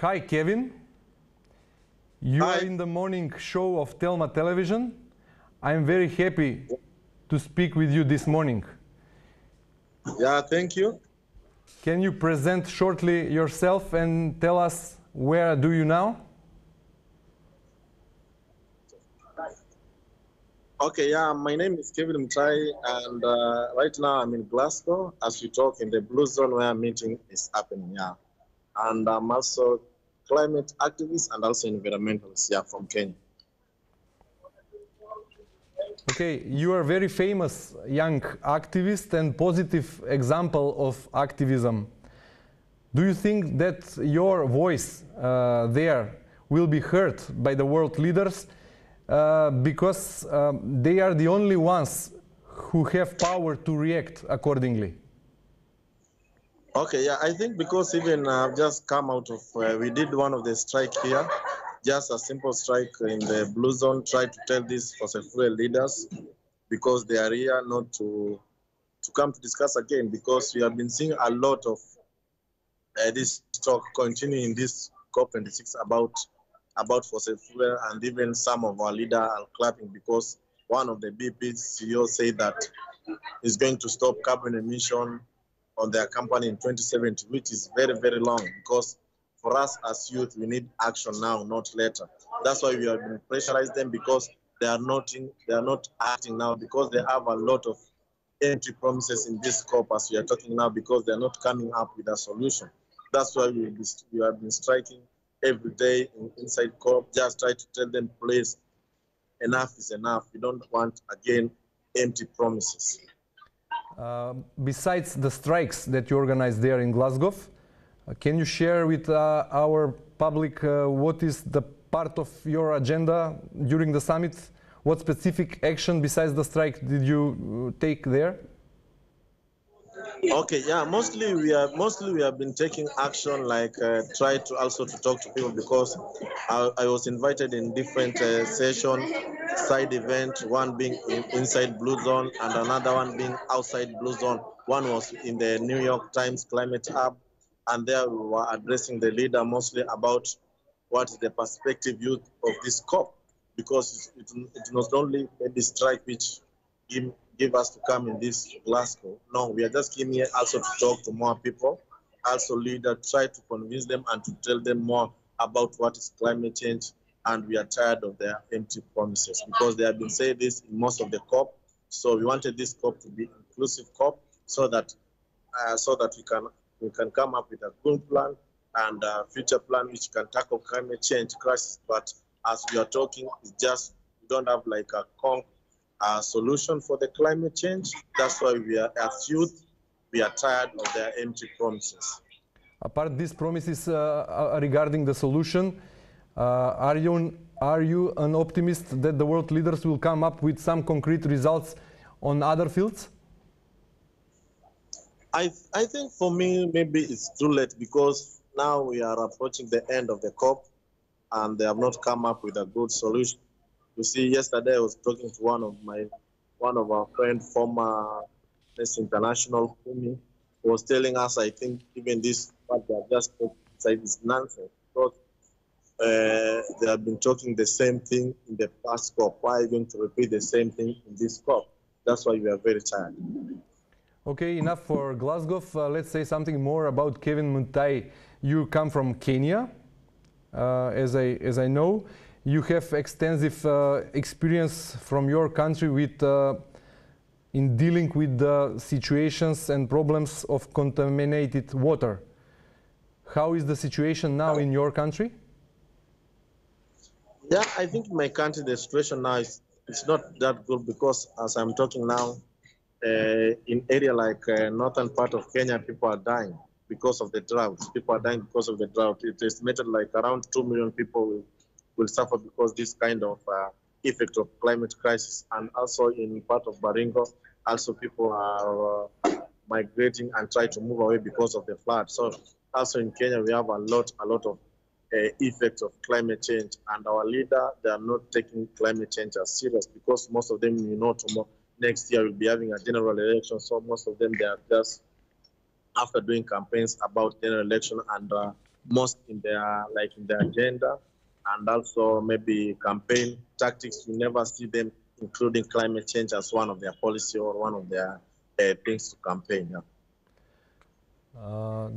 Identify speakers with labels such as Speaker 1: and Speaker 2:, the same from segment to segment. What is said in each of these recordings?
Speaker 1: Hi, Kevin. You
Speaker 2: Hi.
Speaker 1: are in the morning show of Telma Television. I am very happy to speak with you this morning.
Speaker 2: Yeah, thank you.
Speaker 1: Can you present shortly yourself and tell us where do you now?
Speaker 2: Okay, yeah, my name is Kevin M'tai, and right now I'm in Glasgow as we talk in the Blue Zone where a meeting is happening, yeah. And I'm also climate activist and also environmentalist, yeah, from Kenya.
Speaker 1: Okay, you are a very famous young activist and positive example of activism. Do you think that your voice there will be heard by the world leaders because they are the only ones who have power to react accordingly?
Speaker 2: Okay, yeah, I think because even I've just come out of, we did one of the strike here, just a simple strike in the Blue Zone, try to tell these fossil fuel leaders because they are here not to come to discuss again, because we have been seeing a lot of this talk continuing in this COP26 about fossil fuel, and even some of our leaders are clapping because one of the BP's CEO said that he's going to stop carbon emission on their company in 2070, which is very, very long, because for us as youth, we need action now, not later. That's why we have been pressurized them, because they are not acting now, because they have a lot of empty promises in this COP as we are talking now, because they're not coming up with a solution. That's why we have been striking every day inside COP, just try to tell them, please, enough is enough. We don't want, again, empty promises.
Speaker 1: Besides the strikes that you organized there in Glasgow, can you share with our public what is the part of your agenda during the summit? What specific action besides the strike did you take there?
Speaker 2: Okay, yeah, mostly we have been taking action, like try to also to talk to people, because I was invited in different session, side event, one being inside Blue Zone and another one being outside Blue Zone. One was in the New York Times Climate Hub, and there we were addressing the leader mostly about what is the perspective youth of this COP, because it was only maybe strike which give us to come in this Glasgow. No, we are just came here also to talk to more people, also leaders, try to convince them and to tell them more about what is climate change. And we are tired of their empty promises, because they have been saying this in most of the COP. So we wanted this COP to be inclusive COP, so that we can come up with a good plan and a future plan which can tackle climate change crisis. But as we are talking, it's just we don't have like a solution for the climate change. That's why we are, as youth, we are tired of their empty promises.
Speaker 1: Apart these promises regarding the solution, are you an optimist that the world leaders will come up with some concrete results on other fields?
Speaker 2: I think for me, maybe it's too late, because now we are approaching the end of the COP and they have not come up with a good solution. You see, yesterday I was talking to one of our friends, former Miss International, who was telling us, I think even this what they have just said is nonsense, because they have been talking the same thing in the past COP. Why are you going to repeat the same thing in this COP? That's why we are very tired.
Speaker 1: Okay, enough for Glasgow. Let's say something more about Kevin M'tai. You come from Kenya, as I know. You have extensive experience from your country with in dealing with the situations and problems of contaminated water. How is the situation now in your country?
Speaker 2: Yeah, I think in my country the situation now is not that good, because as I'm talking now, in area like northern part of Kenya, people are dying because of the drought. People are dying because of the drought. It is estimated like around 2 million people will suffer because this kind of effect of climate crisis. And also in part of Baringo, also people are migrating and try to move away because of the flood. So also in Kenya, we have a lot of effects of climate change, and our leader, they are not taking climate change as serious, because most of them, tomorrow, next year we'll be having a general election. So most of them, they are just after doing campaigns about general election, and most in their agenda, and also maybe campaign tactics. You never see them including climate change as one of their policy or one of their things to campaign. Yeah.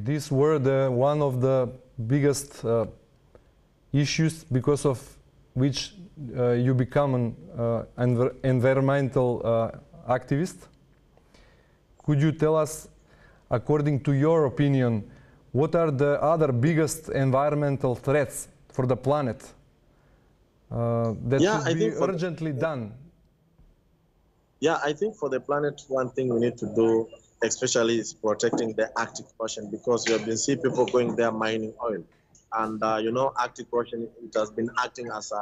Speaker 1: These were one of the biggest issues because of which you become an environmental activist. Could you tell us, according to your opinion, what are the other biggest environmental threats for the planet that should be urgently done?
Speaker 2: Yeah, I think for the planet, one thing we need to do, especially, is protecting the Arctic Ocean, because we have been seeing people going there mining oil. And you know, Arctic Ocean, it has been acting as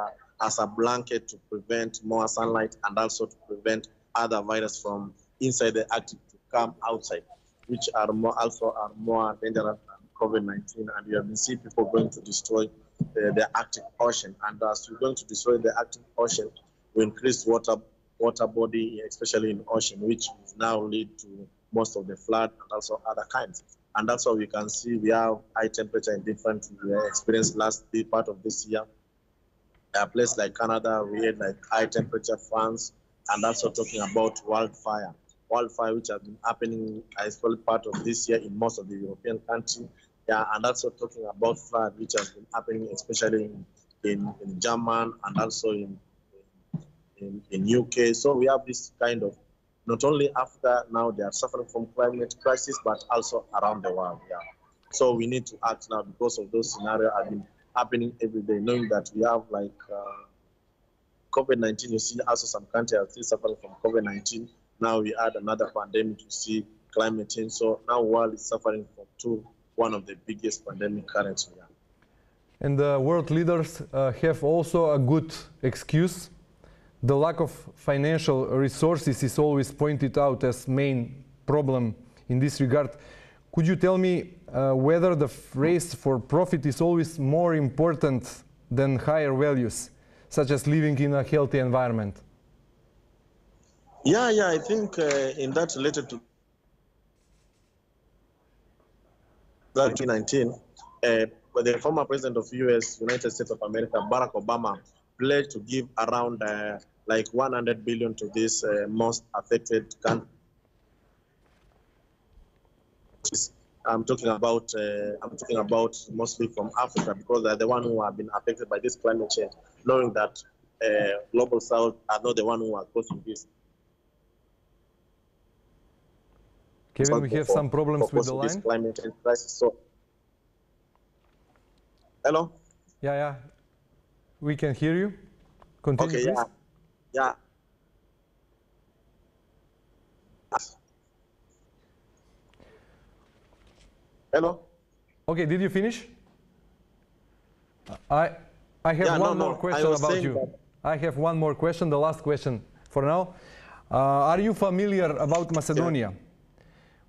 Speaker 2: a blanket to prevent more sunlight and also to prevent other viruses from inside the Arctic to come outside, which are more dangerous than COVID-19. And we have been seeing people going to destroy the Arctic Ocean. And as we're going to destroy the Arctic Ocean, we increase water body, especially in ocean, which now lead to most of the flood and also other kinds. And that's why we can see we have high temperature in different experienced last part of this year. A place like Canada, we had like high temperature France, and also talking about wildfire, which has been happening as well part of this year in most of the European countries. Yeah, and also talking about flood, which has been happening especially in Germany and also in UK. So we have this kind of, not only Africa now they are suffering from climate crisis, but also around the world. Yeah. So we need to act now because of those scenarios have been happening every day, knowing that we have like COVID-19. You see also some countries are still suffering from COVID-19. Now we had another pandemic, you see climate change. So now the world is suffering from one of the biggest pandemic currently. Yeah.
Speaker 1: And the world leaders have also a good excuse. The lack of financial resources is always pointed out as main problem in this regard. Could you tell me whether the race for profit is always more important than higher values, such as living in a healthy environment?
Speaker 2: Yeah, I think in that related to 2019, but the former president of US, United States of America, Barack Obama, pledged to give around like 100 billion to these most affected countries. I'm talking about mostly from Africa, because they're the one who have been affected by this climate change, knowing that global South are not the one who are causing this.
Speaker 1: Kevin, we have some problems with the line.
Speaker 2: This climate change crisis. So, hello.
Speaker 1: Yeah, we can hear you. Continue,
Speaker 2: okay,
Speaker 1: please.
Speaker 2: Yeah. Hello.
Speaker 1: Okay, did you finish? I have one more question about you. I have one more question, the last question for now. Are you familiar about Macedonia? Yeah.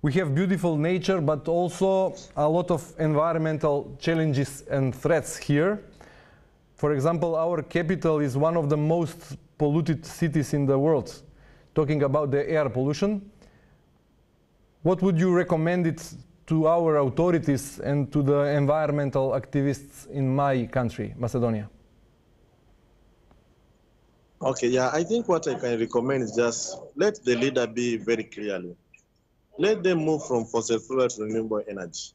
Speaker 1: We have beautiful nature, but also a lot of environmental challenges and threats here. For example, our capital is one of the most polluted cities in the world, talking about the air pollution. What would you recommend it to our authorities and to the environmental activists in my country, Macedonia?
Speaker 2: Okay, yeah, I think what I can recommend is just let the leader be very clearly. Let them move from fossil fuel to renewable energy,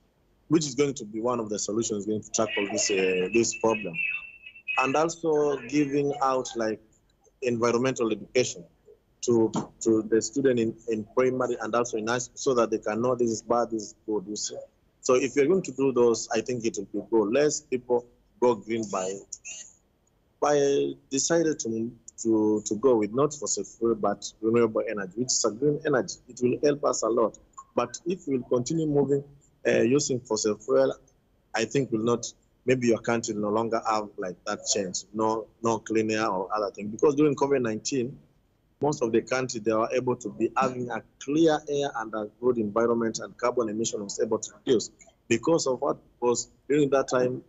Speaker 2: which is going to be one of the solutions going to tackle this problem. And also giving out like environmental education to the student in primary and also in high school, so that they can know this is bad, this is good. You see? So if you're going to do those, I think it will be good. Less people go green by decided to go with not fossil fuel but renewable energy, which is a green energy. It will help us a lot. But if we will continue moving using fossil fuel, I think will not. Maybe your country will no longer have like that change, no clean air or other thing. Because during COVID-19, most of the country, they were able to be having a clear air and a good environment, and carbon emission was able to reduce. Because of what was during that time,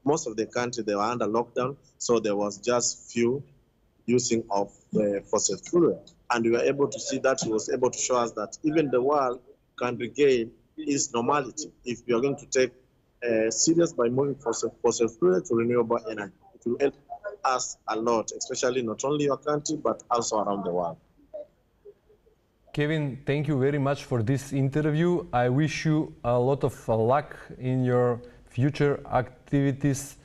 Speaker 2: most of the country, they were under lockdown, so there was just few using of fossil fuel. And we were able to see that, it was able to show us that even the world can regain its normality. If we are going to take serious by moving fossil fuel to renewable energy. It will help us a lot, especially not only your country, but also around the world.
Speaker 1: Kevin, thank you very much for this interview. I wish you a lot of luck in your future activities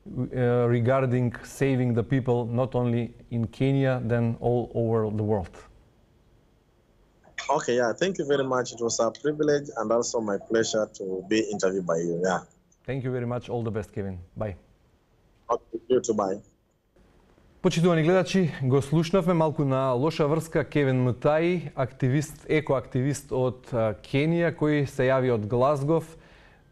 Speaker 1: regarding saving the people, not only in Kenya, then all over the world.
Speaker 2: Okay, yeah, thank you very much. It was a privilege and also my pleasure to be interviewed by you. Yeah.
Speaker 1: Thank you very much. All the best, Kevin. Bye.
Speaker 2: Okay, you too, bye.
Speaker 1: Почитувани гледачи, го слушнавме малку на лоша врска Кевин М'таи, активист, екоактивист од Кенија, кој се јави од Глазгов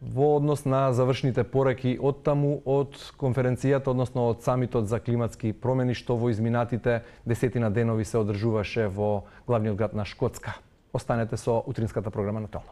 Speaker 1: во однос на завршните пораки од таму, од конференцијата, односно од самитот за климатски промени, што во изминатите 10 денови се одржуваше во главниот град на Шкотска. Останете со утринската програма на Телно.